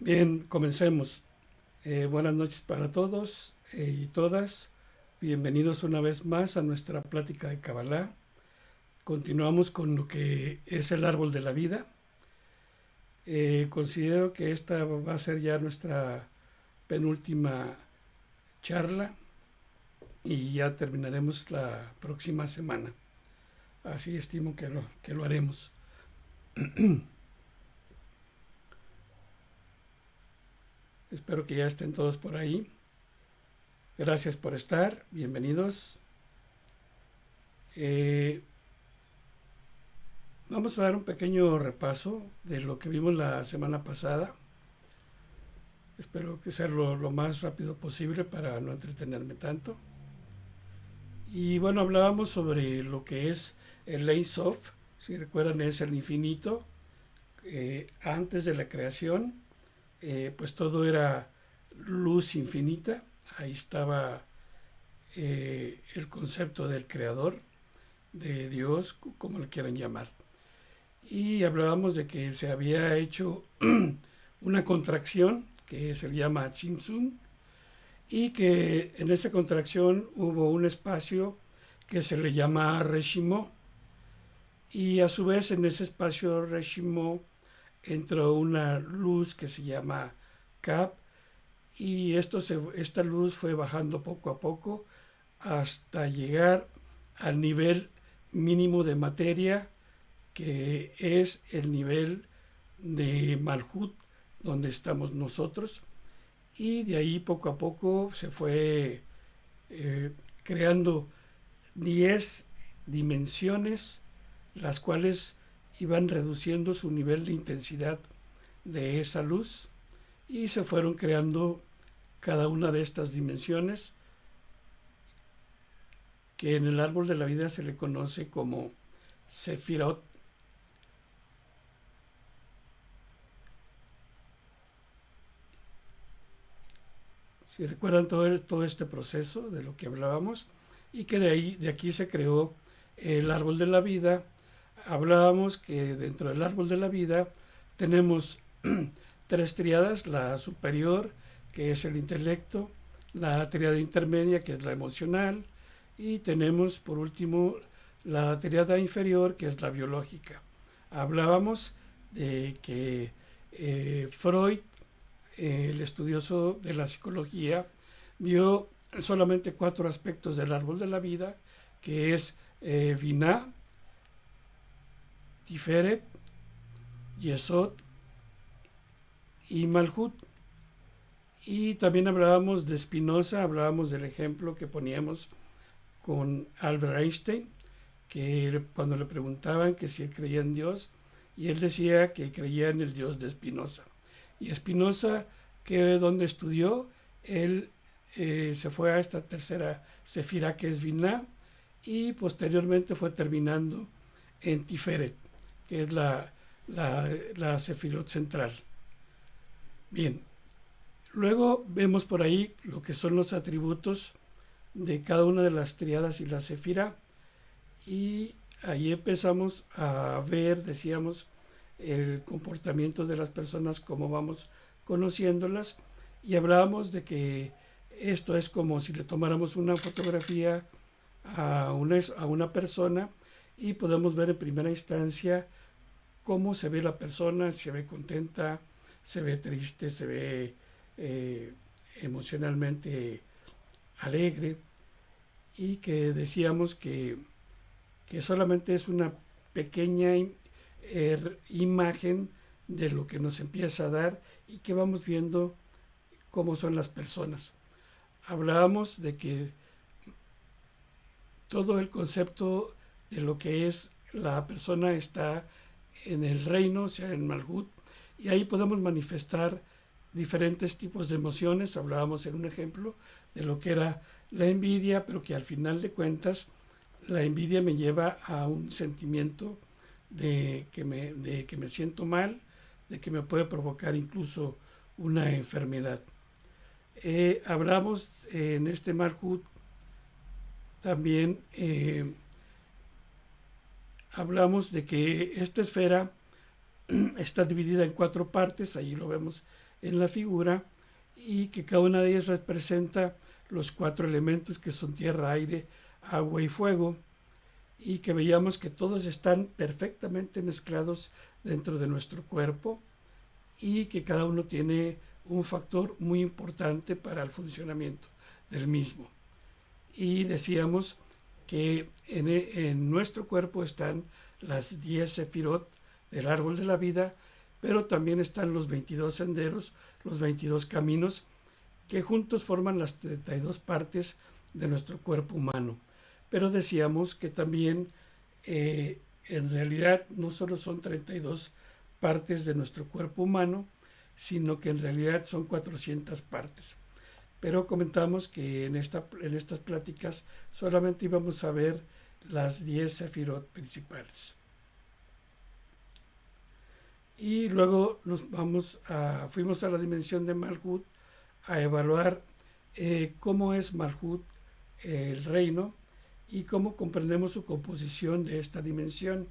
Bien, comencemos. Buenas noches para todos y todas. Bienvenidos una vez más a nuestra plática de Kabbalah. Continuamos con lo que es el árbol de la vida. Considero que esta va a ser ya nuestra penúltima charla y ya terminaremos la próxima semana. Así estimo que lo haremos. Espero que ya estén todos por ahí. Gracias por estar, bienvenidos. Vamos a dar un pequeño repaso de lo que vimos la semana pasada. Espero que sea lo más rápido posible para no entretenerme tanto. Y bueno, hablábamos sobre lo que es el Ein Sof, si recuerdan es el infinito. Antes de la creación, pues todo era luz infinita. Ahí estaba el concepto del creador, de Dios, como le quieran llamar. Y hablábamos de que se había hecho una contracción que se llama Tzimtzum, y que en esa contracción hubo un espacio que se le llama Reshimó, y a su vez en ese espacio Reshimó entró una luz que se llama Kab, y esta luz fue bajando poco a poco hasta llegar al nivel mínimo de materia, que es el nivel de Malhut, donde estamos nosotros, y de ahí poco a poco se fue creando 10 dimensiones, las cuales iban reduciendo su nivel de intensidad de esa luz, y se fueron creando cada una de estas dimensiones, que en el árbol de la vida se le conoce como Sefirot. Si recuerdan todo este proceso de lo que hablábamos, y que de aquí se creó el árbol de la vida. Hablábamos que dentro del árbol de la vida tenemos tres tríadas: la superior, que es el intelecto; la tríada intermedia, que es la emocional; y tenemos por último la tríada inferior, que es la biológica. Hablábamos de que Freud, el estudioso de la psicología, vio solamente 4 aspectos del árbol de la vida, que es Binah, Tiferet, Yesod y Malhut. Y también hablábamos de Spinoza, hablábamos del ejemplo que poníamos con Albert Einstein, que cuando le preguntaban que si él creía en Dios, y él decía que creía en el Dios de Spinoza. Y Spinoza, que donde estudió, él se fue a esta tercera sefirá, que es Binah, y posteriormente fue terminando en Tiferet, que es la sefirot central. Bien, luego vemos por ahí lo que son los atributos de cada una de las tríadas y la sefirá, y ahí empezamos a ver, decíamos, el comportamiento de las personas, cómo vamos conociéndolas, y hablábamos de que esto es como si le tomáramos una fotografía a una persona, y podemos ver en primera instancia cómo se ve la persona, si se ve contenta, se ve triste, se ve emocionalmente alegre, y que decíamos que solamente es una pequeña imagen de lo que nos empieza a dar, y que vamos viendo cómo son las personas. Hablábamos de que todo el concepto de lo que es la persona está en el reino, o sea, en Malhut, y ahí podemos manifestar diferentes tipos de emociones. Hablábamos en un ejemplo de lo que era la envidia, pero que al final de cuentas la envidia me lleva a un sentimiento de que me siento mal, de que me puede provocar incluso una enfermedad. Hablamos en este Malhut también, hablamos de que esta esfera está dividida en 4 partes, ahí lo vemos en la figura, y que cada una de ellas representa los 4 elementos que son tierra, aire, agua y fuego, y que veíamos que todos están perfectamente mezclados dentro de nuestro cuerpo y que cada uno tiene un factor muy importante para el funcionamiento del mismo. Y decíamos que en nuestro cuerpo están las 10 sefirot del árbol de la vida, pero también están los 22 senderos, los 22 caminos, que juntos forman las 32 partes de nuestro cuerpo humano. Pero decíamos que también en realidad no solo son 32 partes de nuestro cuerpo humano, sino que en realidad son 400 partes. Pero comentamos que en estas pláticas solamente íbamos a ver las 10 sefirot principales. Y luego fuimos a la dimensión de Malhut a evaluar cómo es Malhut, el reino, y cómo comprendemos su composición de esta dimensión.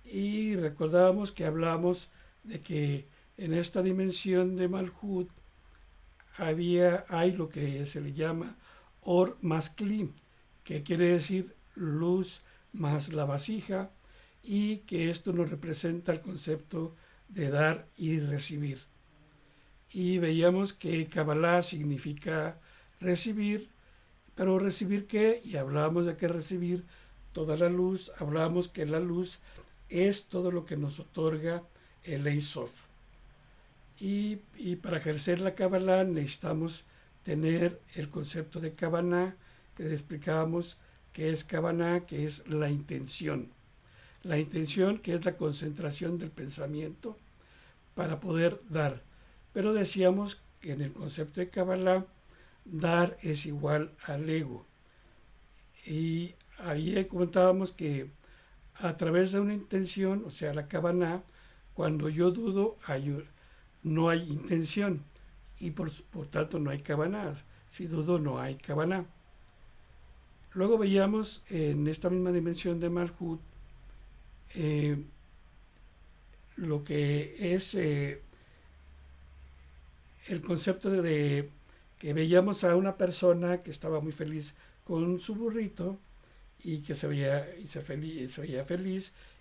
Y recordábamos que hablábamos de que en esta dimensión de Malhut hay lo que se le llama Or más Kli, que quiere decir luz más la vasija, y que esto nos representa el concepto de dar y recibir. Y veíamos que Kabbalah significa recibir, pero ¿recibir qué? Y hablábamos de que recibir toda la luz, hablábamos que la luz es todo lo que nos otorga el Ein Sof. Y para ejercer la Kabbalah necesitamos tener el concepto de Kavanah, que explicábamos que es Kavanah, que es la intención. La intención, que es la concentración del pensamiento para poder dar. Pero decíamos que en el concepto de Kabbalah, dar es igual al ego. Y ahí comentábamos que a través de una intención, o sea, la Kavanah, cuando yo dudo, no hay intención y por tanto no hay Kavanah. Si dudo, no hay Kavanah. Luego veíamos en esta misma dimensión de Malhut lo que es el concepto de que veíamos a una persona que estaba muy feliz con su burrito y que se veía feliz,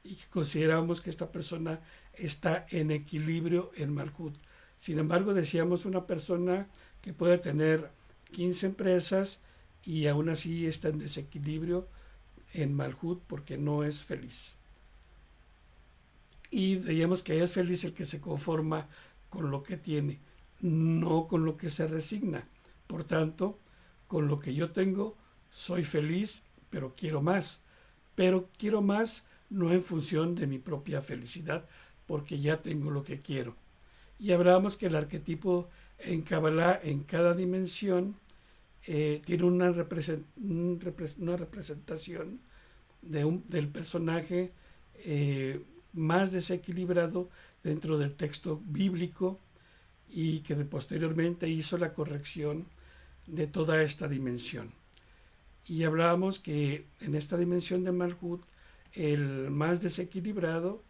y que considerábamos que esta persona está en equilibrio en Malhut. Sin embargo, decíamos una persona que puede tener 15 empresas y aún así está en desequilibrio en Malhut porque no es feliz. Y veíamos que es feliz el que se conforma con lo que tiene, no con lo que se resigna. Por tanto, con lo que yo tengo, soy feliz, pero quiero más. Pero quiero más no en función de mi propia felicidad, porque ya tengo lo que quiero. Y hablábamos que el arquetipo en Kabbalah, en cada dimensión, tiene una representación del personaje más desequilibrado dentro del texto bíblico, y que posteriormente hizo la corrección de toda esta dimensión. Y hablábamos que en esta dimensión de Malhut, el más desequilibrado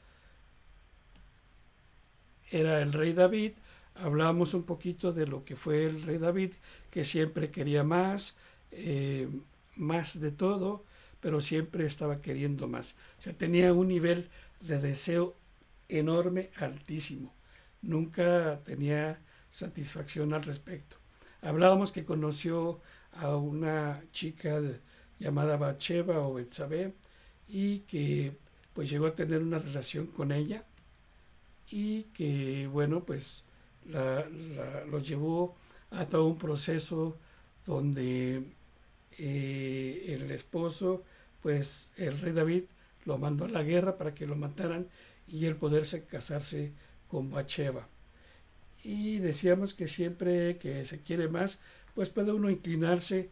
era el rey David. Hablábamos un poquito de lo que fue el rey David, que siempre quería más de todo, pero siempre estaba queriendo más. O sea, tenía un nivel de deseo enorme, altísimo. Nunca tenía satisfacción al respecto. Hablábamos que conoció a una chica llamada Bathsheba o Betsabé, y que pues llegó a tener una relación con ella, y que bueno, pues lo llevó a todo un proceso donde el esposo, pues el rey David lo mandó a la guerra para que lo mataran y él poderse casarse con Bathsheba. Y decíamos que siempre que se quiere más, pues puede uno inclinarse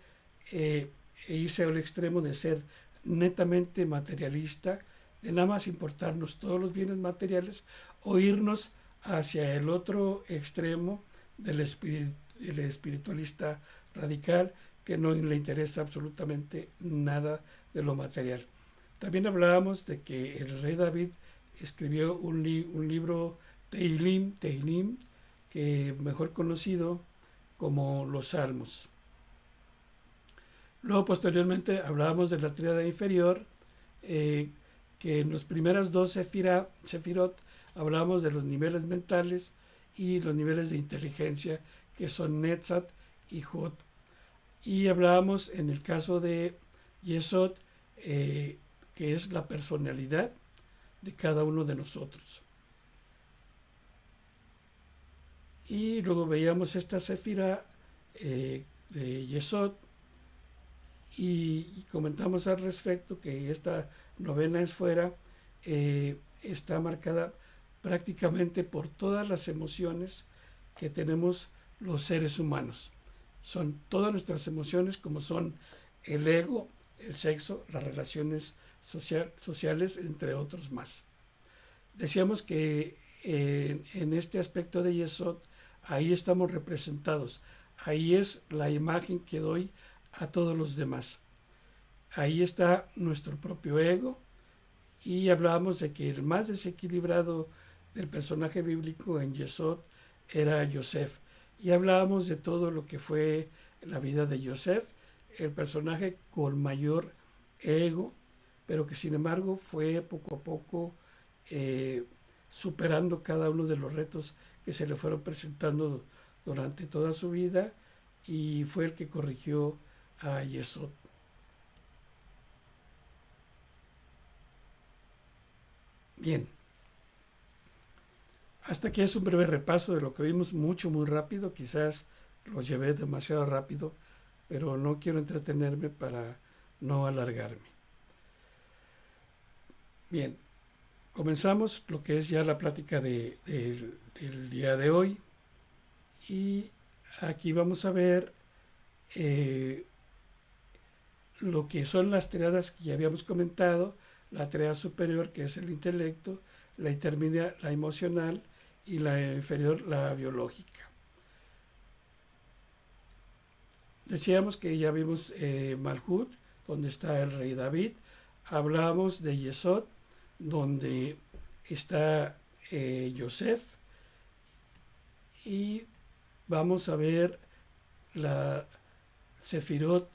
e irse al extremo de ser netamente materialista, de nada más importarnos todos los bienes materiales, o irnos hacia el otro extremo del espiritualista radical, que no le interesa absolutamente nada de lo material. También hablábamos de que el rey David escribió un libro Tehilim, que mejor conocido como los Salmos. Luego, posteriormente, hablábamos de la tríada inferior, que en las primeras dos sefirot hablábamos de los niveles mentales y los niveles de inteligencia, que son Netzat y Hod. Y hablábamos en el caso de Yesod, que es la personalidad de cada uno de nosotros. Y luego veíamos esta sefira de Yesod y comentamos al respecto que esta novena esfera está marcada prácticamente por todas las emociones que tenemos los seres humanos. Son todas nuestras emociones, como son el ego, el sexo, las relaciones sociales, entre otros más. Decíamos que en este aspecto de Yesod, ahí estamos representados. Ahí es la imagen que doy a todos los demás. Ahí está nuestro propio ego, y hablábamos de que el más desequilibrado del personaje bíblico en Yesod era Yosef. Y hablábamos de todo lo que fue la vida de Yosef, el personaje con mayor ego, pero que sin embargo fue poco a poco superando cada uno de los retos que se le fueron presentando durante toda su vida, y fue el que corrigió a Yesod. Bien, hasta aquí es un breve repaso de lo que vimos, muy rápido, quizás lo llevé demasiado rápido, pero no quiero entretenerme para no alargarme. Bien, comenzamos lo que es ya la plática del día de hoy, y aquí vamos a ver lo que son las triadas que ya habíamos comentado: la triada superior, que es el intelecto; la intermedia, la emocional; y la inferior, la biológica. Decíamos que ya vimos Malhut, donde está el rey David. Hablábamos de Yesod, donde está Yosef. Y vamos a ver la Sefirot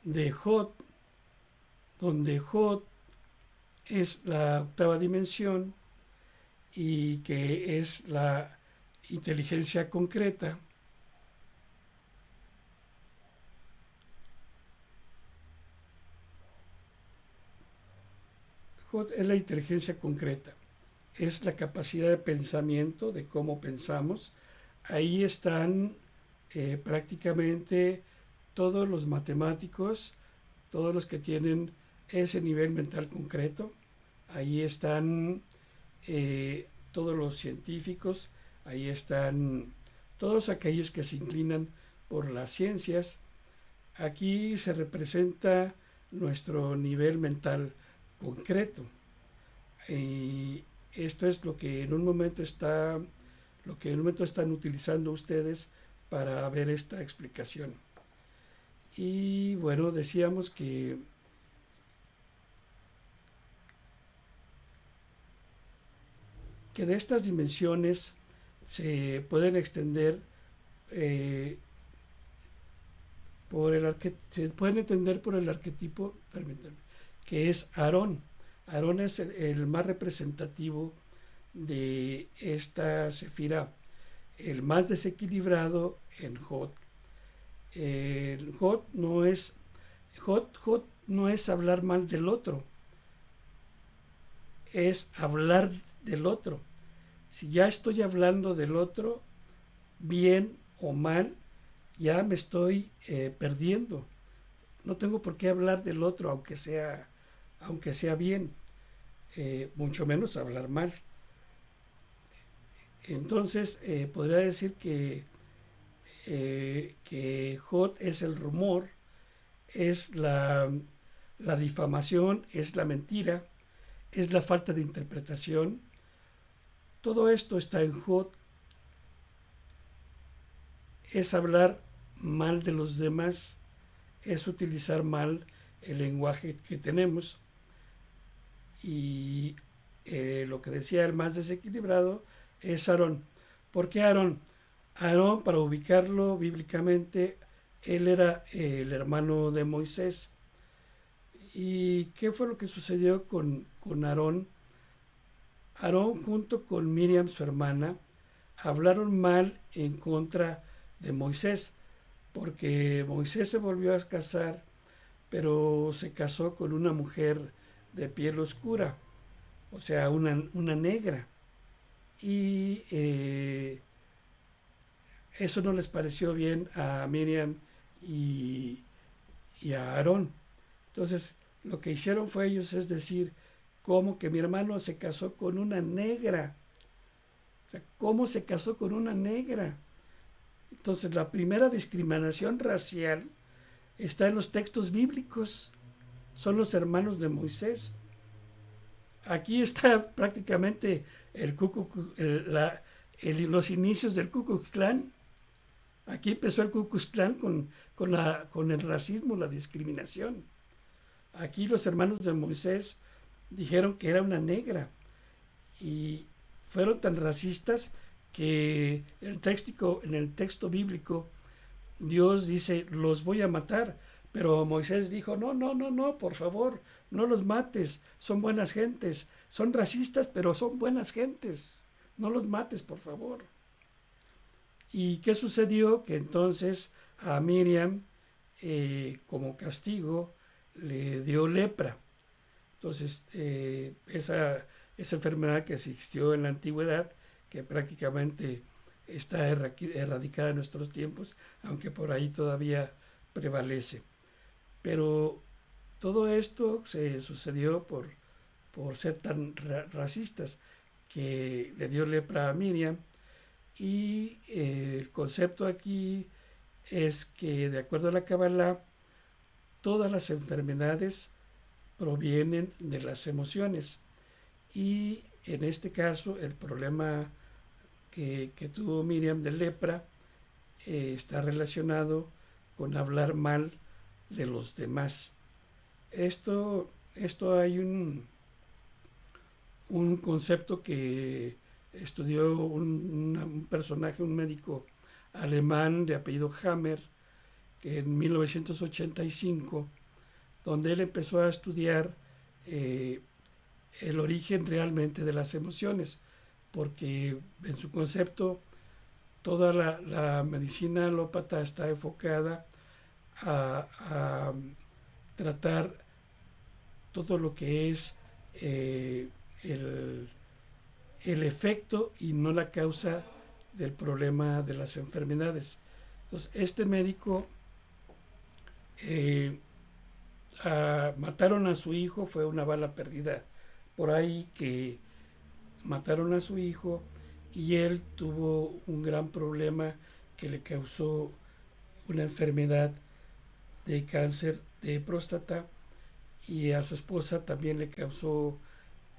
de Hod, donde Hod es la octava dimensión y que es la inteligencia concreta. Hod es la inteligencia concreta, es la capacidad de pensamiento, de cómo pensamos. Ahí están prácticamente todos los matemáticos, todos los que tienen ese nivel mental concreto. Ahí están todos los científicos, ahí están todos aquellos que se inclinan por las ciencias. Aquí se representa nuestro nivel mental concreto, y esto es lo que en un momento están utilizando ustedes para ver esta explicación. Y bueno, decíamos que de estas dimensiones se pueden extender se pueden entender por el arquetipo, permítanme, que es Aarón. Aarón es el más representativo de esta sefira, el más desequilibrado en Hod. Hod no es hablar mal del otro, es hablar del otro. Si ya estoy hablando del otro, bien o mal, ya me estoy perdiendo. No tengo por qué hablar del otro, aunque sea bien, mucho menos hablar mal. Entonces, podría decir que Hod es el rumor, es la difamación, es la mentira, es la falta de interpretación. Todo esto está en Hod. Es hablar mal de los demás, es utilizar mal el lenguaje que tenemos. Y lo que decía el más desequilibrado es Aarón. ¿Por qué Aarón? Aarón, para ubicarlo bíblicamente, él era el hermano de Moisés. ¿Y qué fue lo que sucedió con Aarón? Aarón junto con Miriam, su hermana, hablaron mal en contra de Moisés, porque Moisés se volvió a casar, pero se casó con una mujer de piel oscura, o sea, una negra. Y eso no les pareció bien a Miriam y, y a Aarón. Entonces, lo que hicieron fue ellos, es decir, cómo que mi hermano se casó con una negra. O sea, ¿cómo se casó con una negra? Entonces, la primera discriminación racial está en los textos bíblicos. Son los hermanos de Moisés. Aquí está prácticamente los inicios del Ku Klux Klan. Aquí empezó el Ku Klux Klan con el racismo, la discriminación. Aquí los hermanos de Moisés dijeron que era una negra y fueron tan racistas que en el texto bíblico Dios dice, los voy a matar. Pero Moisés dijo, no, no, no, no, por favor, no los mates, son buenas gentes, son racistas, pero son buenas gentes, no los mates, por favor. ¿Y qué sucedió? Que entonces a Miriam, como castigo, le dio lepra. Entonces, esa enfermedad que existió en la antigüedad, que prácticamente está erradicada en nuestros tiempos, aunque por ahí todavía prevalece. Pero todo esto se sucedió por ser tan racistas, que le dio lepra a Miriam. Y el concepto aquí es que, de acuerdo a la Kabbalah, todas las enfermedades provienen de las emociones. Y en este caso, el problema que tuvo Miriam de lepra está relacionado con hablar mal de los demás. Esto hay un concepto que estudió un personaje, un médico alemán de apellido Hammer, que en 1985, donde él empezó a estudiar el origen realmente de las emociones, porque en su concepto toda la medicina alópata está enfocada a tratar todo lo que es el, el efecto y no la causa del problema de las enfermedades. Entonces, este médico mataron a su hijo, fue una bala perdida por ahí que mataron a su hijo y él tuvo un gran problema que le causó una enfermedad de cáncer de próstata y a su esposa también le causó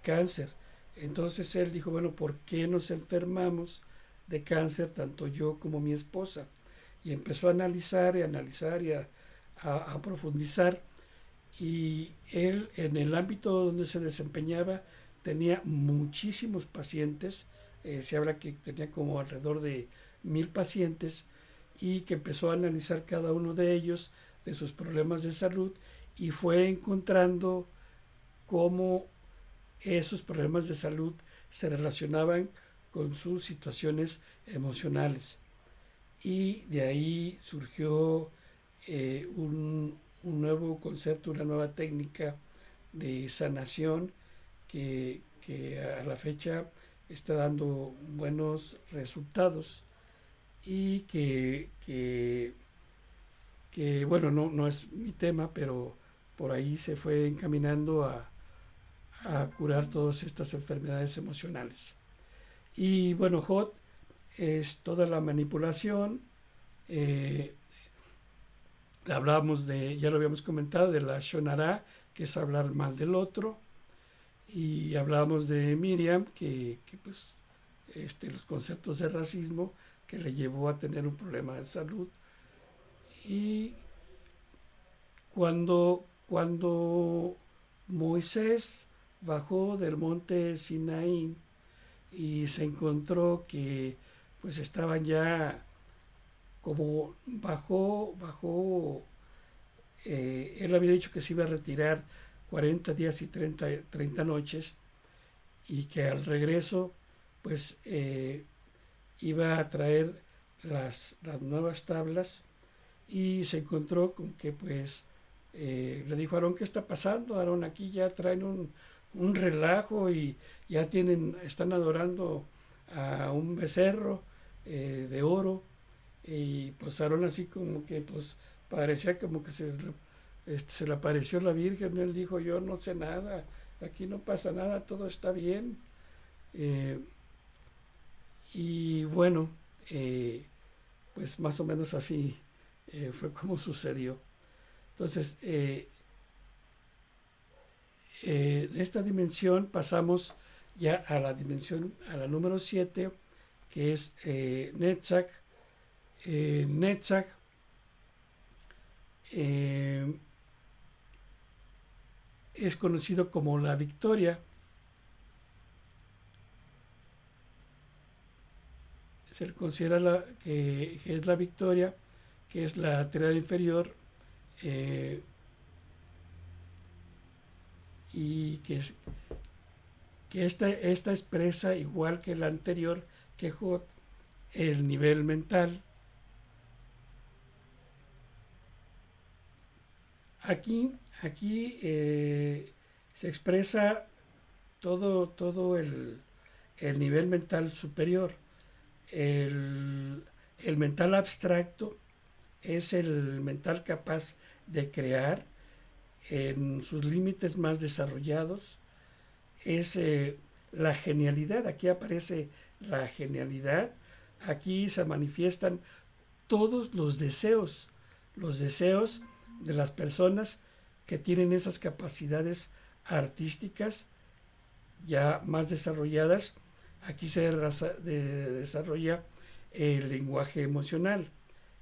cáncer. Entonces él dijo, bueno, ¿por qué nos enfermamos de cáncer tanto yo como mi esposa? Y empezó a analizar y analizar y a profundizar. Y él, en el ámbito donde se desempeñaba, tenía muchísimos pacientes. Se habla que tenía como alrededor de 1000 pacientes y que empezó a analizar cada uno de ellos, de sus problemas de salud, y fue encontrando cómo esos problemas de salud se relacionaban con sus situaciones emocionales. Y de ahí surgió un nuevo concepto, una nueva técnica de sanación que a la fecha está dando buenos resultados y que bueno, no es mi tema, pero por ahí se fue encaminando a curar todas estas enfermedades emocionales. Y bueno, Hot es toda la manipulación. Eh, Hablábamos ya lo habíamos comentado, de la Shonara, que es hablar mal del otro. Y hablábamos de Miriam, que pues los conceptos de racismo que le llevó a tener un problema de salud. Y cuando Moisés bajó del monte Sinaí y se encontró que pues estaban ya como él había dicho que se iba a retirar 40 días y 30 noches, y que al regreso pues iba a traer las nuevas tablas, y se encontró con que pues le dijo a Aarón: ¿qué está pasando, Aarón? Aquí ya traen un relajo, y ya están adorando a un becerro de oro. Y pues Aarón, así como que pues parecía como que se le apareció la Virgen. Él dijo: yo no sé nada, aquí no pasa nada, todo está bien. Eh, y bueno, pues más o menos así fue como sucedió. Entonces, en esta dimensión pasamos ya a la número 7, que es Netzach. Netzach es conocido como la victoria. Se le considera que es la victoria, que es la triada inferior, y que esta expresa, igual que la anterior, que Jod, el nivel mental. Aquí se expresa todo el nivel mental superior. El mental abstracto es el mental capaz de crear en sus límites más desarrollados. Es la genialidad. Aquí aparece la genialidad. Aquí se manifiestan todos los deseos de las personas que tienen esas capacidades artísticas ya más desarrolladas. Aquí se desarrolla el lenguaje emocional.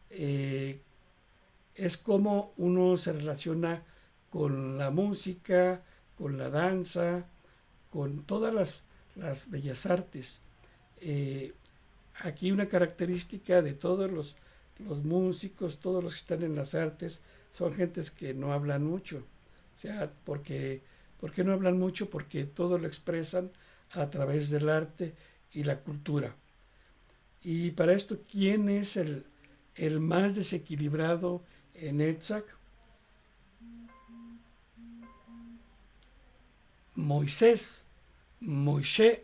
Es como uno se relaciona con la música, con la danza, con todas las bellas artes. Aquí una característica de todos los músicos, todos los que están en las artes, son gentes que no hablan mucho. O sea, ¿por qué no hablan mucho? Porque todo lo expresan a través del arte y la cultura. Y para esto, ¿quién es el más desequilibrado en Netzach? Moisés. Moshe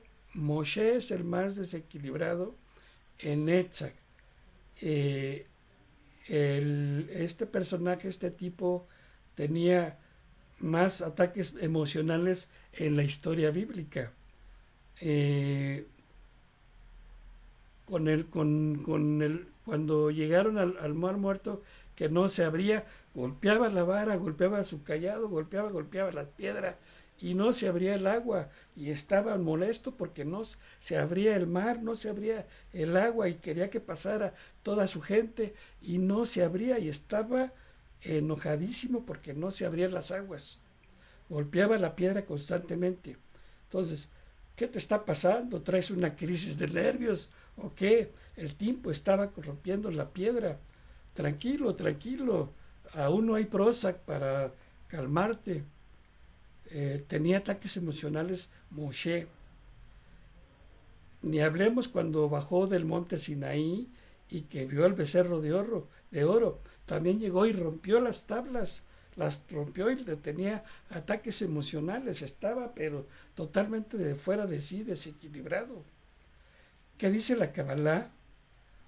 es el más desequilibrado en Netzach. Este personaje, este tipo, tenía más ataques emocionales en la historia bíblica. Cuando llegaron al Mar Muerto, que no se abría, golpeaba la vara, golpeaba su callado, golpeaba las piedras, y no se abría el agua, y estaba molesto porque no se abría el mar, no se abría el agua, y quería que pasara toda su gente, y no se abría, y estaba enojadísimo porque no se abrían las aguas. Golpeaba la piedra constantemente. Entonces, ¿qué te está pasando? ¿Traes una crisis de nervios o qué? El tiempo estaba rompiendo la piedra. Tranquilo, tranquilo, aún no hay Prozac para calmarte. Tenía ataques emocionales Moshe. Ni hablemos cuando bajó del monte Sinaí y que vio el becerro de oro. También llegó y rompió las tablas, las rompió y tenía ataques emocionales. Estaba pero totalmente de fuera de sí, desequilibrado. ¿Qué dice la Kabbalah?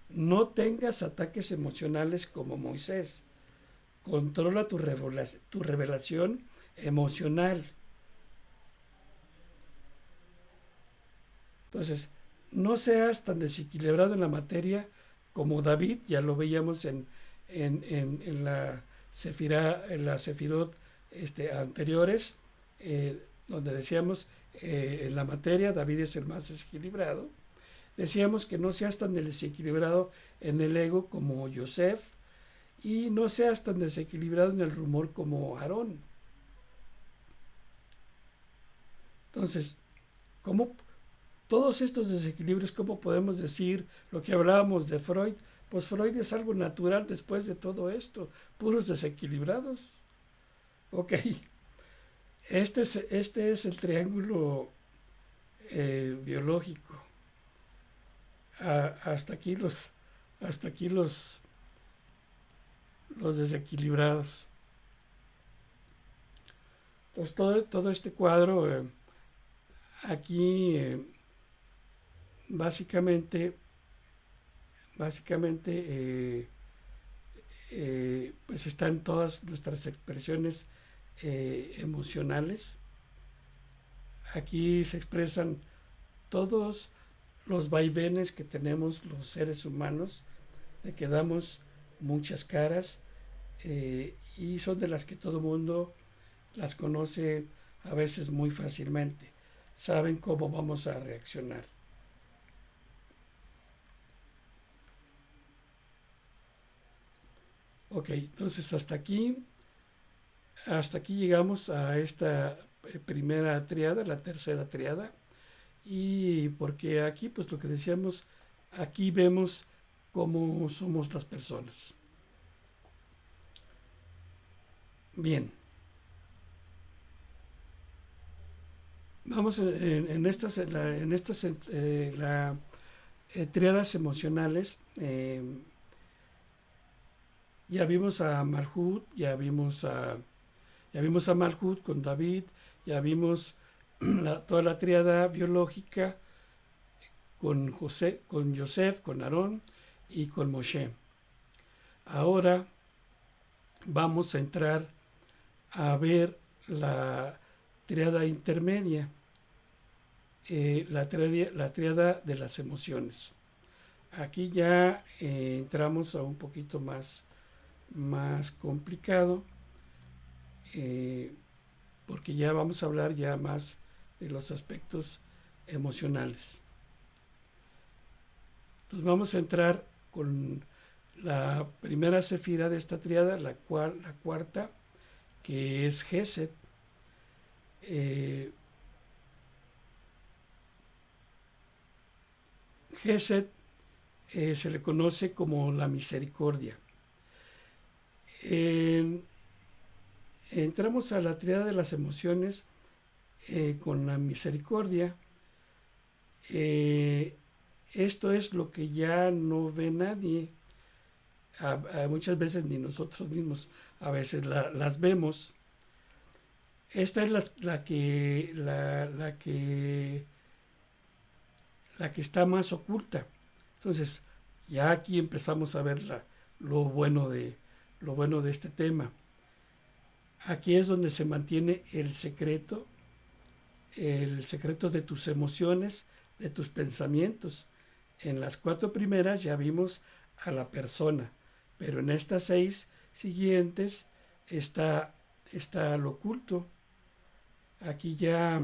No tengas ataques emocionales como Moisés. Controla tu revelación emocional. Entonces, no seas tan desequilibrado en la materia como David. Ya lo veíamos en la Sefirot anteriores, donde decíamos en la materia David es el más desequilibrado. Decíamos que no seas tan desequilibrado en el ego como Yosef, y no seas tan desequilibrado en el rumor como Aarón. Entonces, ¿cómo todos estos desequilibrios, ¿cómo podemos decir lo que hablábamos de Freud? Pues Freud es algo natural después de todo esto, puros desequilibrados. Ok, este es el triángulo biológico. Hasta aquí los desequilibrados. Pues todo este cuadro aquí básicamente pues están todas nuestras expresiones emocionales. Aquí se expresan todos los vaivenes que tenemos los seres humanos, de que damos muchas caras, y son de las que todo mundo las conoce a veces muy fácilmente. Saben cómo vamos a reaccionar. Ok, entonces hasta aquí llegamos a esta primera triada, la tercera triada, y porque aquí, pues lo que decíamos, aquí vemos cómo somos las personas. Bien, vamos en estas triadas emocionales. Ya vimos a Malhut, ya vimos a Malhut con David, ya vimos toda la triada biológica con Joseph, con Aarón y con Moshe. Ahora vamos a entrar a ver la triada intermedia, la triada de las emociones. Aquí ya entramos a un poquito más complicado, porque ya vamos a hablar ya más de los aspectos emocionales. Entonces vamos a entrar con la primera sefira de esta triada, la cuarta, que es Gesed. Gesed se le conoce como la misericordia. Entramos a la triada de las emociones con la misericordia. Esto es lo que ya no ve nadie. Muchas veces ni nosotros mismos a veces las vemos. Esta es la que está más oculta. Entonces, ya aquí empezamos a ver lo bueno de este tema. Aquí es donde se mantiene el secreto de tus emociones, de tus pensamientos. En las 4 primeras ya vimos a la persona, pero en estas 6 siguientes está lo oculto. Aquí ya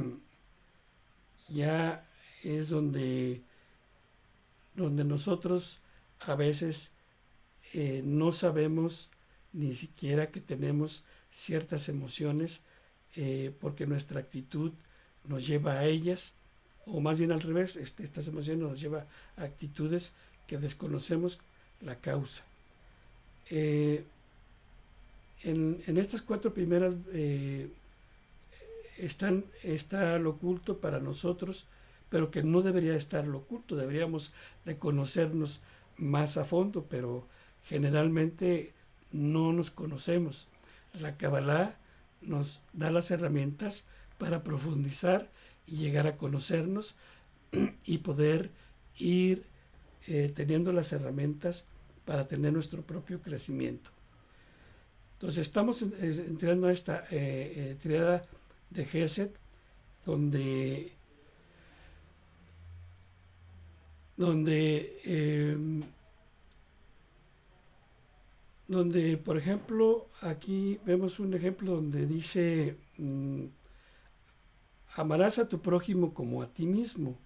es donde nosotros a veces no sabemos ni siquiera que tenemos ciertas emociones, porque nuestra actitud nos lleva a ellas, o más bien al revés, estas emociones nos llevan a actitudes que desconocemos la causa. En estas 4 primeras está lo oculto para nosotros, pero que no debería estar lo oculto. Deberíamos de conocernos más a fondo, pero generalmente no nos conocemos. La Kabbalah nos da las herramientas para profundizar y llegar a conocernos y poder ir teniendo las herramientas para tener nuestro propio crecimiento. Entonces estamos entrando a esta triada de Gesed, donde por ejemplo, aquí vemos un ejemplo donde dice, amarás a tu prójimo como a ti mismo,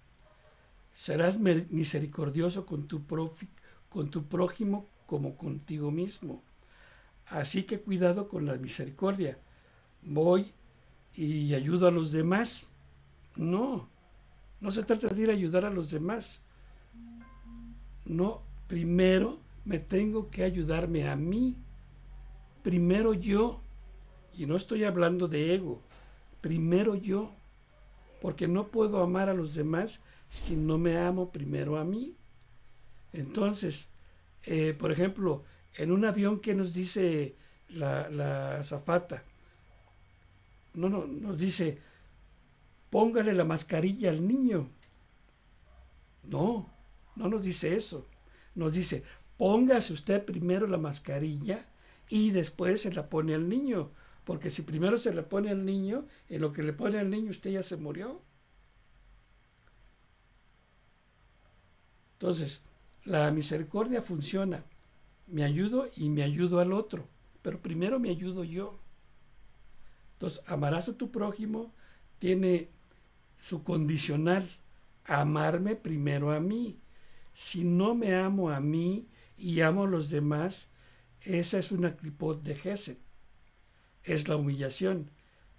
serás misericordioso con tu prójimo como contigo mismo. Así que cuidado con la misericordia. Voy y ayudo a los demás. No. No se trata de ir a ayudar a los demás. No, primero me tengo que ayudarme a mí. Primero yo. Y no estoy hablando de ego. Primero yo. Porque no puedo amar a los demás si no me amo primero a mí. Entonces, por ejemplo, en un avión que nos dice la azafata, no, nos dice, póngale la mascarilla al niño. No, no nos dice eso. Nos dice, póngase usted primero la mascarilla y después se la pone al niño. Porque si primero se la pone al niño, en lo que le pone al niño usted ya se murió. Entonces, la misericordia funciona. Me ayudo y me ayudo al otro. Pero primero me ayudo yo. Entonces, amarás a tu prójimo tiene su condicional. Amarme primero a mí. Si no me amo a mí y amo a los demás, esa es una clipot de Gesed. Es la humillación.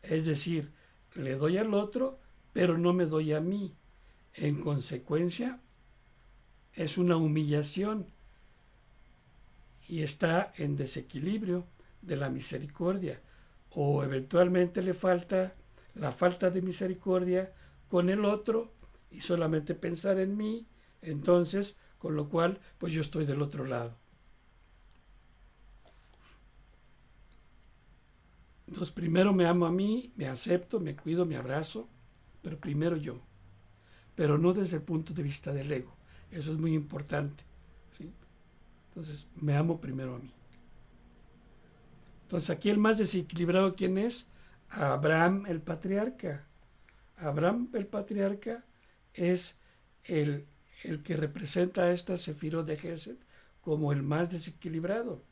Es decir, le doy al otro, pero no me doy a mí. En consecuencia, es una humillación y está en desequilibrio de la misericordia. O eventualmente le falta la falta de misericordia con el otro y solamente pensar en mí, entonces, con lo cual, pues yo estoy del otro lado. Entonces, primero me amo a mí, me acepto, me cuido, me abrazo, pero primero yo. Pero no desde el punto de vista del ego. Eso es muy importante, ¿sí? Entonces, me amo primero a mí. Entonces, aquí el más desequilibrado, ¿quién es? Abraham el patriarca. Abraham el patriarca es el que representa a esta Sefirot de Gesed como el más desequilibrado.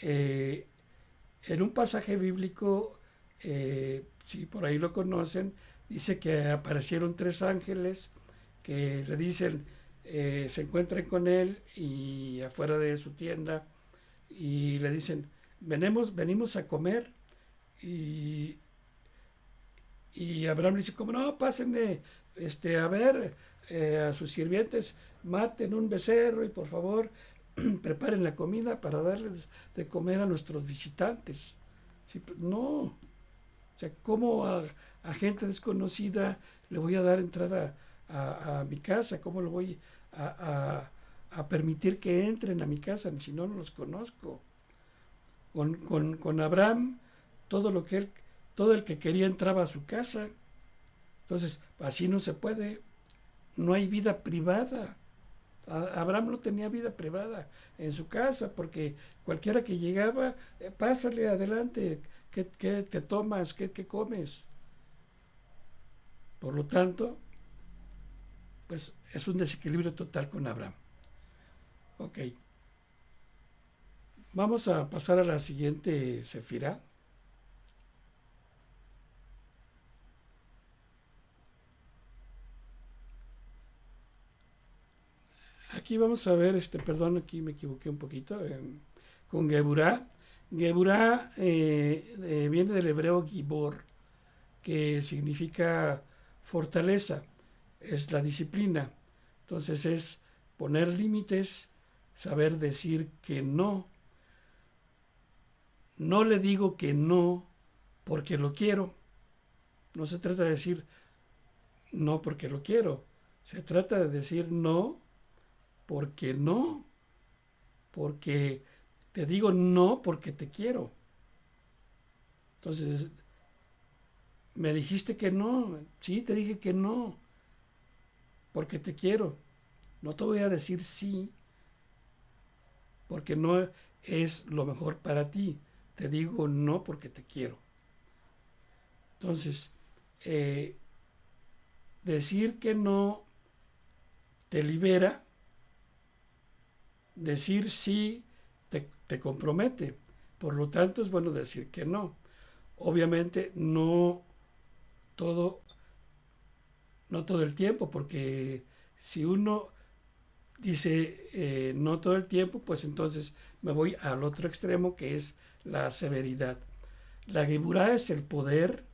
En un pasaje bíblico, si por ahí lo conocen, dice que aparecieron 3 ángeles que le dicen, se encuentran con él y afuera de su tienda y le dicen, venimos a comer. Y Abraham le dice, como no, pásenme, a ver, a sus sirvientes, maten un becerro y por favor preparen la comida para darles de comer a nuestros visitantes. Sí, no, o sea, ¿cómo a gente desconocida le voy a dar entrada a mi casa? ¿Cómo le voy a permitir que entren a mi casa si no los conozco? Con Abraham, todo el que quería entraba a su casa. Entonces, así no se puede. No hay vida privada. Abraham no tenía vida privada en su casa porque cualquiera que llegaba, pásale adelante, ¿qué te tomas? ¿Qué comes? Por lo tanto, pues es un desequilibrio total con Abraham. Ok. Vamos a pasar a la siguiente sefirá. Aquí vamos a ver, perdón, aquí me equivoqué un poquito, con Geburá. Geburá viene del hebreo Gibor, que significa fortaleza, es la disciplina. Entonces es poner límites, saber decir que no. No le digo que no porque lo quiero. No se trata de decir no porque lo quiero. Se trata de decir no porque no. Porque te digo no porque te quiero. Entonces, me dijiste que no. Sí, te dije que no. Porque te quiero. No te voy a decir sí porque no es lo mejor para ti. Te digo no porque te quiero. Entonces, decir que no te libera, decir sí te compromete. Por lo tanto, es bueno decir que no. Obviamente, no todo el tiempo, porque si uno dice no todo el tiempo, pues entonces me voy al otro extremo, que es la severidad. La Geburá es el poder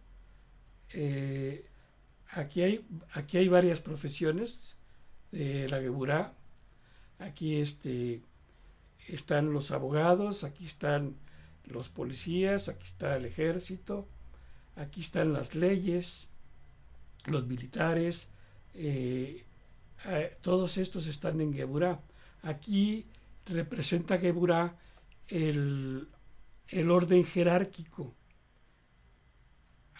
aquí hay varias profesiones de la Geburá. Aquí están los abogados, aquí están los policías, aquí está el ejército, aquí están las leyes, los militares, todos estos están en Geburá. Aquí representa Geburá el orden jerárquico.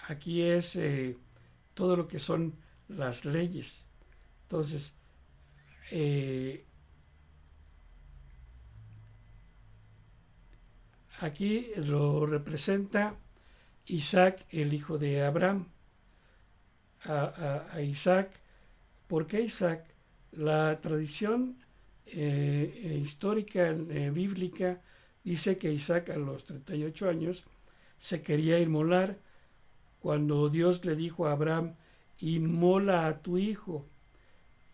Aquí es todo lo que son las leyes. Entonces, aquí lo representa Isaac, el hijo de Abraham. A Isaac, ¿por qué Isaac? La tradición histórica bíblica dice que Isaac a los 38 años se quería inmolar cuando Dios le dijo a Abraham, inmola a tu hijo.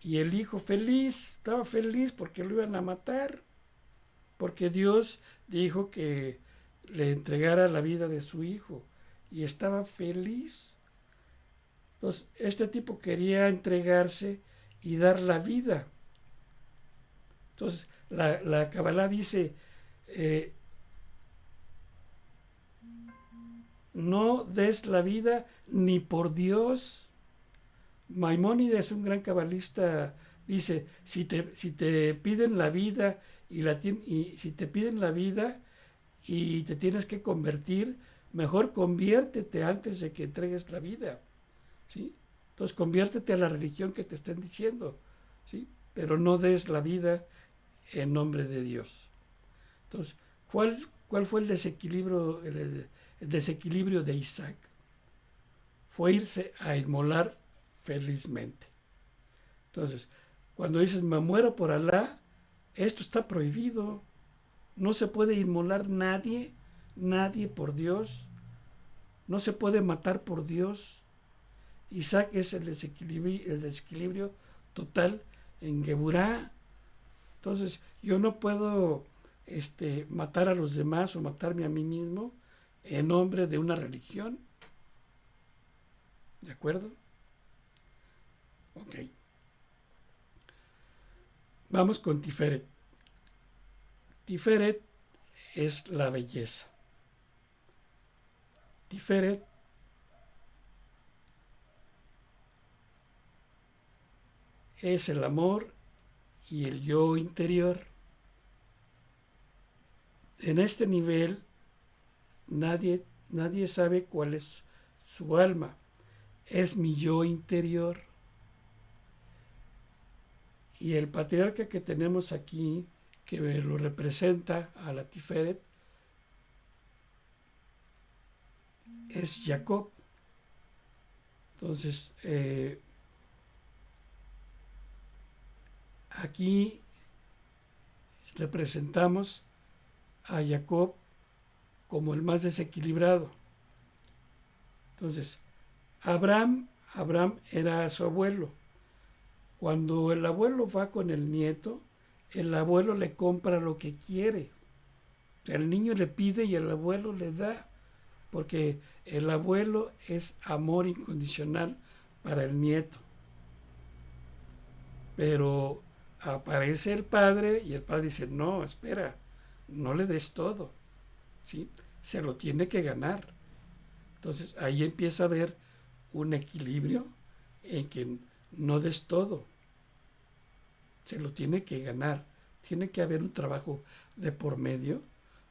Y el hijo estaba feliz porque lo iban a matar, porque Dios dijo que le entregara la vida de su hijo y estaba feliz. Entonces, este tipo quería entregarse y dar la vida. Entonces, la Kabbalah dice, no des la vida ni por Dios. Maimónides, un gran cabalista, dice, si te piden la vida y si te piden la vida y te tienes que convertir, mejor conviértete antes de que entregues la vida, ¿sí? Entonces conviértete a la religión que te estén diciendo, ¿sí? Pero no des la vida en nombre de Dios. Entonces, ¿cuál fue el desequilibrio de Isaac? Fue irse a inmolar felizmente. Entonces, cuando dices me muero por Alá, esto está prohibido. No se puede inmolar nadie por Dios. No se puede matar por Dios. Isaac es el desequilibrio total en Geburá. Entonces, yo no puedo matar a los demás o matarme a mí mismo en nombre de una religión. ¿De acuerdo? Ok. Vamos con Tiferet. Tiferet es la belleza. Tiferet es el amor y el yo interior. En este nivel nadie sabe cuál es su alma. Es mi yo interior. Y el patriarca que tenemos aquí, que lo representa a la Tiferet, es Jacob. Entonces, aquí representamos a Jacob como el más desequilibrado. Entonces, Abraham era su abuelo. Cuando el abuelo va con el nieto, el abuelo le compra lo que quiere. El niño le pide y el abuelo le da, porque el abuelo es amor incondicional para el nieto. Pero aparece el padre y el padre dice, no, espera, no le des todo, ¿sí? Se lo tiene que ganar. Entonces ahí empieza a haber un equilibrio en que no des todo, se lo tiene que ganar. Tiene que haber un trabajo de por medio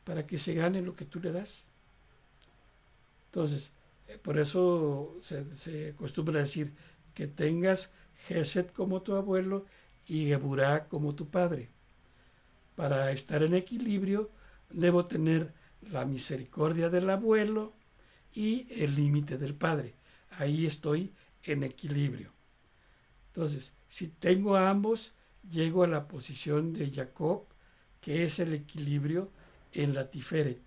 para que se gane lo que tú le das. Entonces, por eso se acostumbra a decir que tengas Gesed como tu abuelo y Geburá como tu padre. Para estar en equilibrio, debo tener la misericordia del abuelo y el límite del padre. Ahí estoy en equilibrio. Entonces, si tengo a ambos, llego a la posición de Jacob, que es el equilibrio en la Tiferet.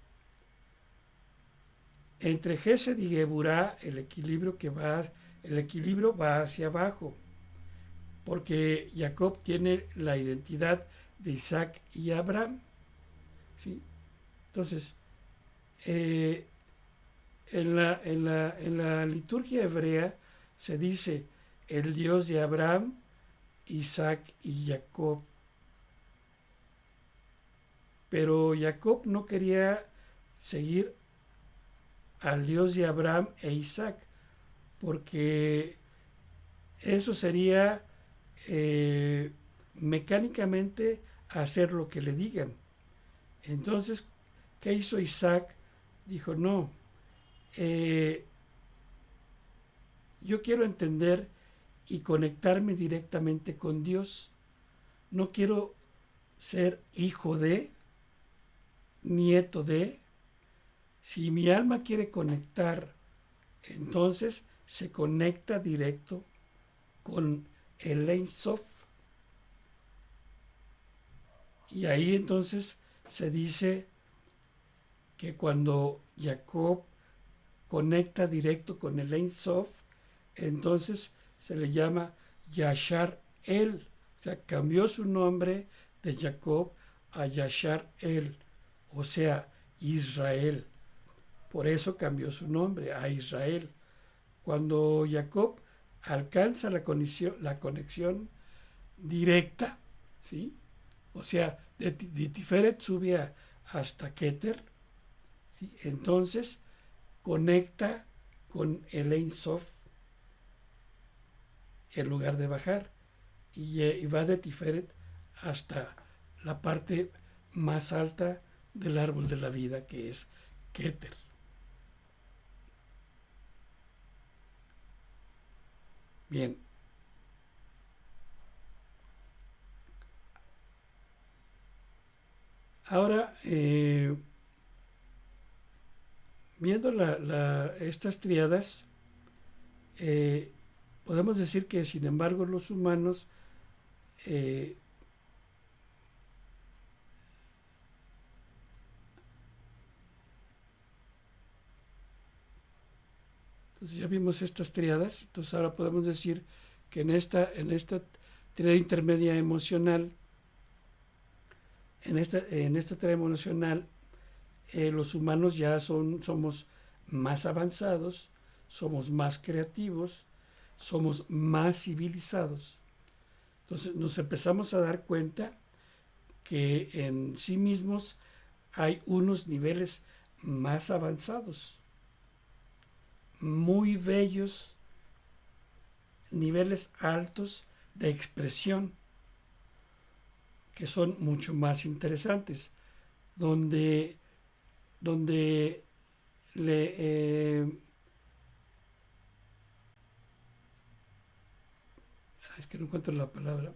Entre Gesed y Geburá, el equilibrio va hacia abajo, porque Jacob tiene la identidad de Isaac y Abraham, ¿sí? Entonces, en la liturgia hebrea se dice el Dios de Abraham, Isaac y Jacob. Pero Jacob no quería seguir al Dios de Abraham e Isaac, porque eso sería mecánicamente hacer lo que le digan. Entonces, ¿qué hizo Isaac? Dijo, no, yo quiero entender y conectarme directamente con Dios. No quiero ser hijo de, nieto de. Si mi alma quiere conectar, entonces se conecta directo con el Ein Sof. Y ahí entonces se dice que cuando Jacob conecta directo con el Ein Sof, entonces se le llama Yashar El. O sea, cambió su nombre de Jacob a Yashar El, o sea, Israel. Por eso cambió su nombre a Israel. Cuando Jacob alcanza la conexión directa, ¿sí? O sea, de Tiferet sube hasta Keter, ¿sí? Entonces conecta con el Ein Sof en lugar de bajar, y va de Tiferet hasta la parte más alta del árbol de la vida, que es Keter. Bien. Ahora, viendo estas triadas, podemos decir que, sin embargo, los humanos entonces ya vimos estas triadas, entonces ahora podemos decir que en esta triada intermedia emocional, en esta triada emocional, los humanos ya somos más avanzados, somos más creativos, somos más civilizados. Entonces nos empezamos a dar cuenta que en sí mismos hay unos niveles más avanzados, muy bellos, niveles altos de expresión, que son mucho más interesantes, donde es que no encuentro la palabra,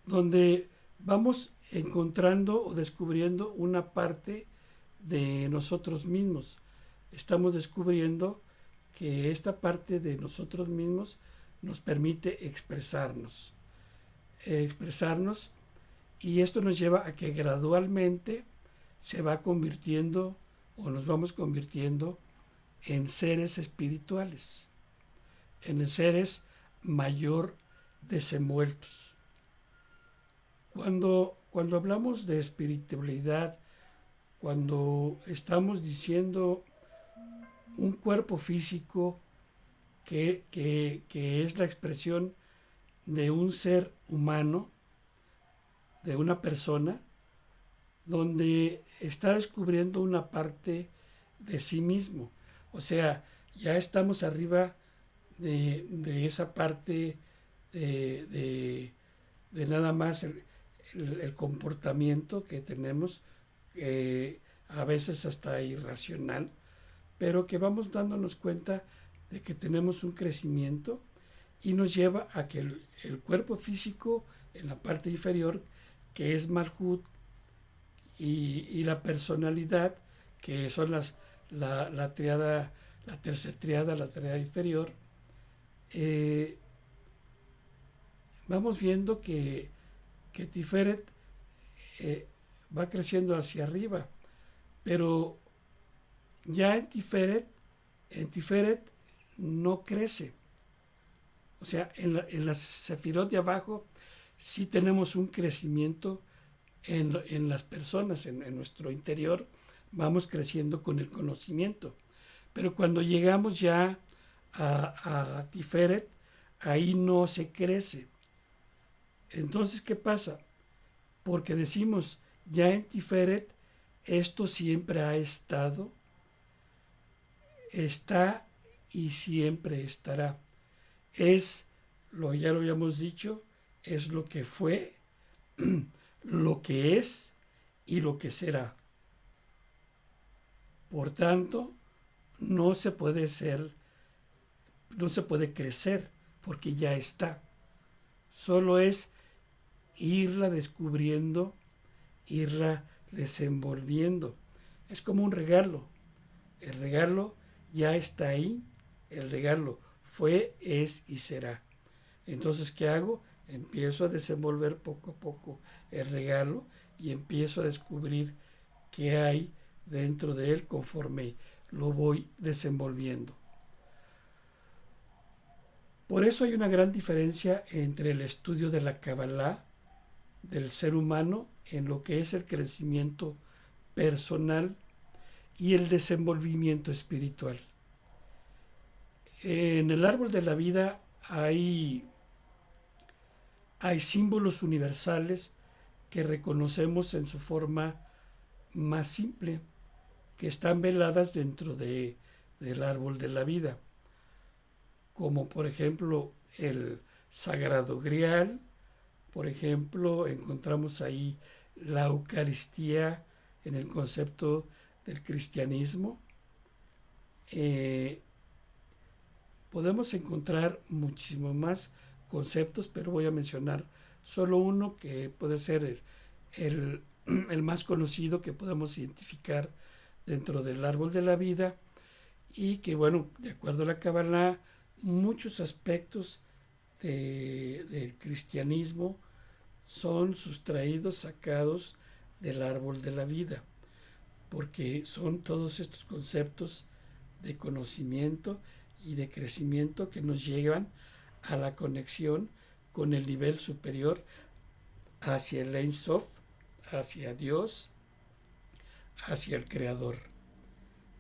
donde vamos encontrando o descubriendo una parte de nosotros mismos. Estamos descubriendo que esta parte de nosotros mismos nos permite expresarnos, y esto nos lleva a que gradualmente se va convirtiendo o nos vamos convirtiendo en seres espirituales, en seres mayor desenvueltos. Cuando hablamos de espiritualidad, cuando estamos diciendo un cuerpo físico que es la expresión de un ser humano, de una persona, donde está descubriendo una parte de sí mismo. O sea, ya estamos arriba de esa parte de nada más el comportamiento que tenemos, a veces hasta irracional, pero que vamos dándonos cuenta de que tenemos un crecimiento y nos lleva a que el cuerpo físico en la parte inferior, que es Malhut, y la personalidad, que son la triada, la tercera triada, la triada inferior, vamos viendo que Tiferet va creciendo hacia arriba, pero ya en Tiferet no crece. O sea, en la Sefirot de abajo sí tenemos un crecimiento en las personas, en nuestro interior, vamos creciendo con el conocimiento. Pero cuando llegamos ya a Tiferet, ahí no se crece. Entonces, ¿qué pasa? Porque decimos, ya en Tiferet, esto siempre ha estado, está y siempre estará. Ya lo habíamos dicho, es lo que fue, lo que es y lo que será. Por tanto, no se puede ser, no se puede crecer porque ya está. Solo es irla descubriendo, irla desenvolviendo. Es como un regalo. El regalo ya está ahí. El regalo fue, es y será. Entonces, ¿qué hago? Empiezo a desenvolver poco a poco el regalo y empiezo a descubrir qué hay dentro de él conforme lo voy desenvolviendo. Por eso hay una gran diferencia entre el estudio de la Kabbalah del ser humano en lo que es el crecimiento personal y el desenvolvimiento espiritual. En el árbol de la vida hay símbolos universales que reconocemos en su forma más simple, que están veladas dentro del árbol de la vida, como por ejemplo el Sagrado Grial. Por ejemplo, encontramos ahí la Eucaristía en el concepto del cristianismo. Podemos encontrar muchísimo más conceptos, pero voy a mencionar solo uno que puede ser el más conocido que podemos identificar dentro del árbol de la vida y que, bueno, de acuerdo a la Kabbalah, muchos aspectos del cristianismo son sustraídos, sacados del árbol de la vida, porque son todos estos conceptos de conocimiento y de crecimiento que nos llevan a la conexión con el nivel superior hacia el Ein Sof, hacia Dios, hacia el Creador.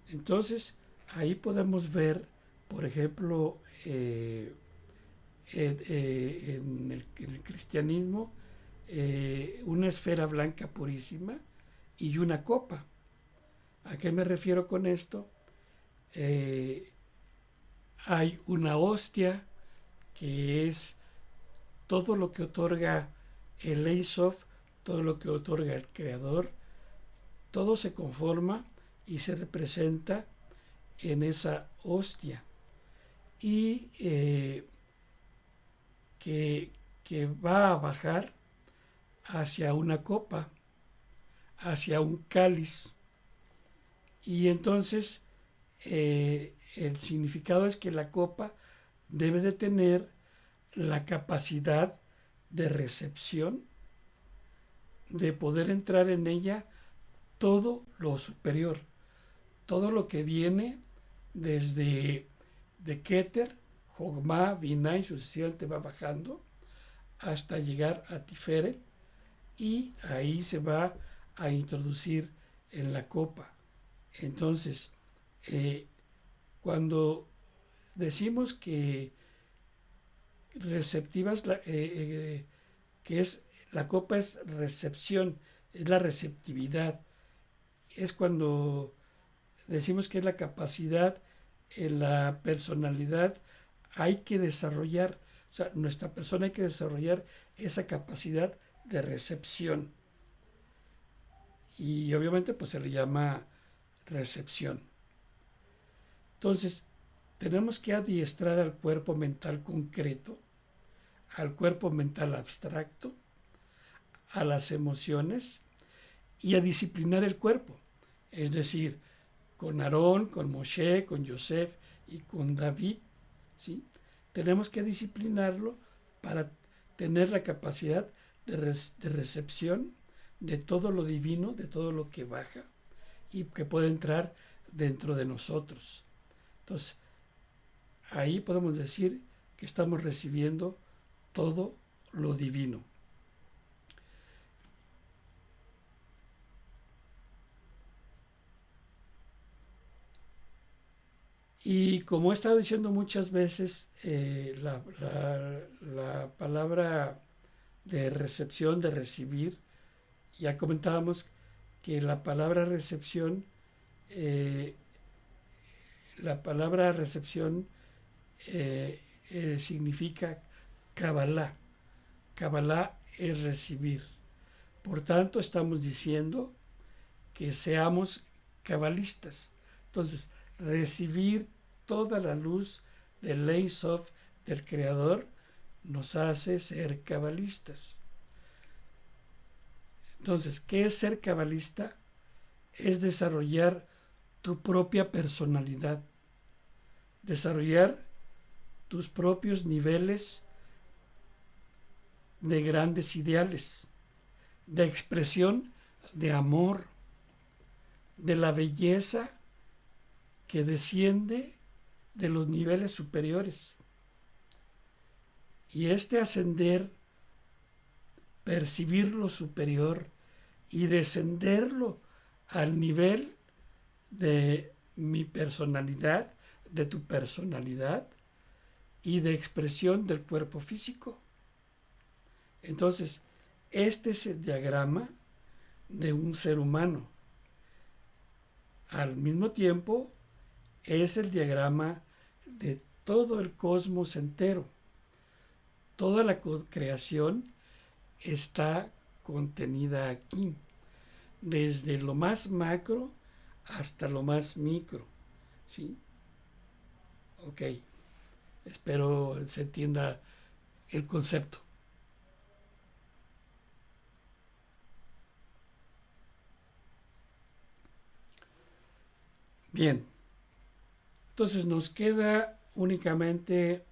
Entonces, ahí podemos ver, por ejemplo, en el cristianismo, una esfera blanca purísima y una copa. ¿A qué me refiero con esto? Hay una hostia que es todo lo que otorga el Ein Sof, todo lo que otorga el Creador, todo se conforma y se representa en esa hostia. Y que va a bajar hacia una copa, hacia un cáliz. Y entonces el significado es que la copa debe de tener la capacidad de recepción, de poder entrar en ella todo lo superior, todo lo que viene desde de Keter, Jogma, Binah y sucesivamente va bajando hasta llegar a Tiferet y ahí se va a introducir en la copa. Entonces, cuando decimos que receptivas, que es la copa es recepción, es la receptividad, es cuando decimos que es la capacidad, en la personalidad hay que desarrollar, o sea, nuestra persona hay que desarrollar esa capacidad de recepción. Y obviamente pues se le llama recepción. Entonces, tenemos que adiestrar al cuerpo mental concreto, al cuerpo mental abstracto, a las emociones y a disciplinar el cuerpo. Es decir, con Aarón, con Moshe, con Yosef y con David, ¿sí? Tenemos que disciplinarlo para tener la capacidad de recepción de todo lo divino, de todo lo que baja y que puede entrar dentro de nosotros. Entonces, ahí podemos decir que estamos recibiendo todo lo divino. Y como he estado diciendo muchas veces, la palabra de recepción, de recibir, ya comentábamos que eh, la palabra recepción significa Kabbalah. Kabbalah es recibir. Por tanto, estamos diciendo que seamos cabalistas. Entonces, recibir toda la luz del Ein Sof, del Creador, nos hace ser cabalistas. Entonces, ¿qué es ser cabalista? Es desarrollar tu propia personalidad, desarrollar tus propios niveles de grandes ideales, de expresión de amor, de la belleza que desciende de los niveles superiores. Y este ascender, percibir lo superior y descenderlo al nivel de mi personalidad, de tu personalidad y de expresión del cuerpo físico. Entonces, este es el diagrama de un ser humano. Al mismo tiempo, es el diagrama de todo el cosmos entero. Toda la creación está contenida aquí, desde lo más macro hasta lo más micro. ¿Sí? Ok, espero se entienda el concepto. Bien, entonces nos queda únicamente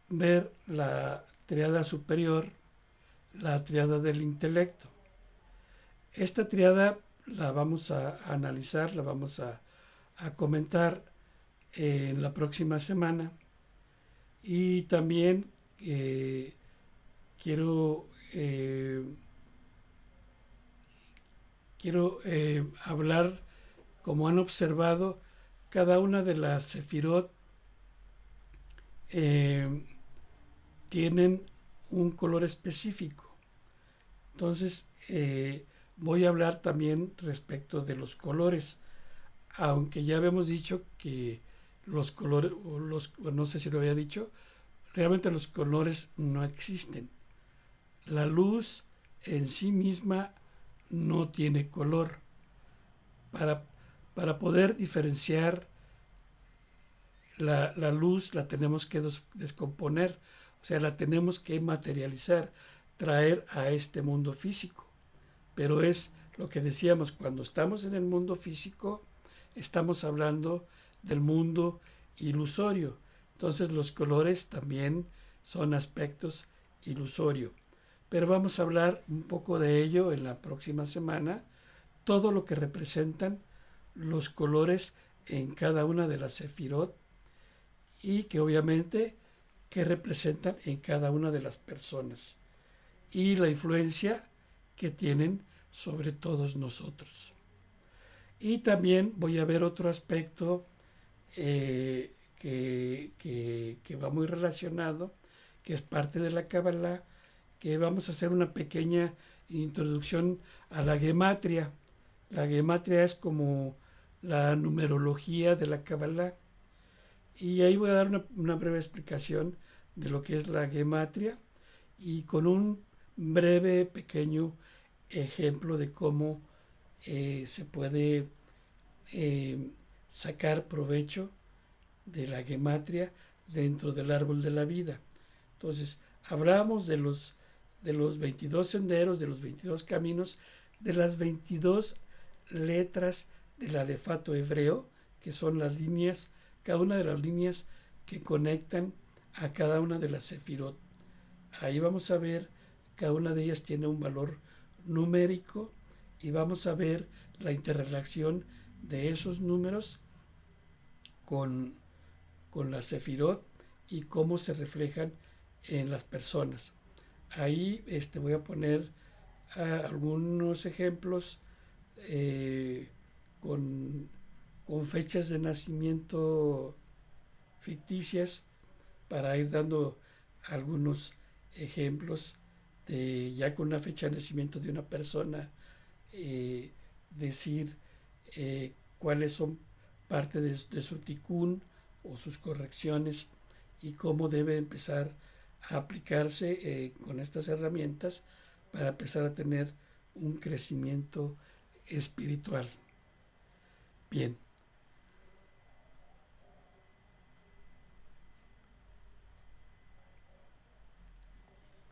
ver la triada superior, la triada del intelecto. Esta triada la vamos a analizar, la vamos a comentar en la próxima semana. Y también quiero hablar, como han observado, cada una de las sefirot tienen un color específico. Entonces, voy a hablar también respecto de los colores, aunque ya habíamos dicho que los colores, no sé si lo había dicho, realmente los colores no existen. La luz en sí misma no tiene color. Para poder diferenciar la luz la tenemos que descomponer, o sea, la tenemos que materializar, traer a este mundo físico. Pero es lo que decíamos, cuando estamos en el mundo físico, estamos hablando del mundo ilusorio. Entonces los colores también son aspectos ilusorios. Pero vamos a hablar un poco de ello en la próxima semana, todo lo que representan los colores en cada una de las sefirot y que obviamente que representan en cada una de las personas y la influencia que tienen sobre todos nosotros. Y también voy a ver otro aspecto que va muy relacionado, que es parte de la Kabbalah, que vamos a hacer una pequeña introducción a la gematria. La gematria es como la numerología de la Kabbalah. Y ahí voy a dar una breve explicación de lo que es la gematria y con un breve, pequeño ejemplo de cómo se puede sacar provecho de la gematria dentro del árbol de la vida. Entonces, hablamos de los 22 senderos, de los 22 caminos, de las 22 letras del alefato hebreo, que son las líneas, cada una de las líneas que conectan a cada una de las sefirot. Ahí vamos a ver, cada una de ellas tiene un valor numérico y vamos a ver la interrelación de esos números con la sefirot y cómo se reflejan en las personas. Ahí voy a poner algunos ejemplos con con fechas de nacimiento ficticias para ir dando algunos ejemplos de ya con una fecha de nacimiento de una persona, decir cuáles son parte de su ticún o sus correcciones y cómo debe empezar a aplicarse con estas herramientas para empezar a tener un crecimiento espiritual. Bien,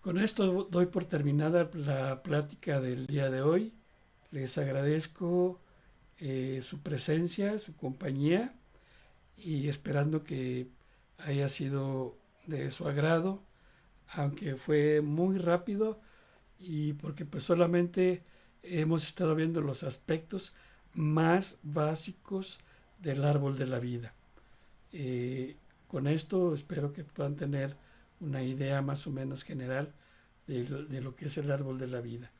con esto doy por terminada la plática del día de hoy. Les agradezco su presencia, su compañía y esperando que haya sido de su agrado, aunque fue muy rápido y porque pues solamente hemos estado viendo los aspectos más básicos del árbol de la vida. Eh, con esto espero que puedan tener una idea más o menos general de lo que es el árbol de la vida.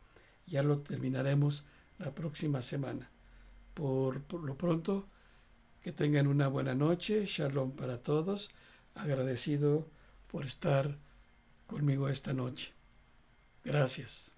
Ya lo terminaremos la próxima semana. Por lo pronto, que tengan una buena noche. Shalom para todos. Agradecido por estar conmigo esta noche. Gracias.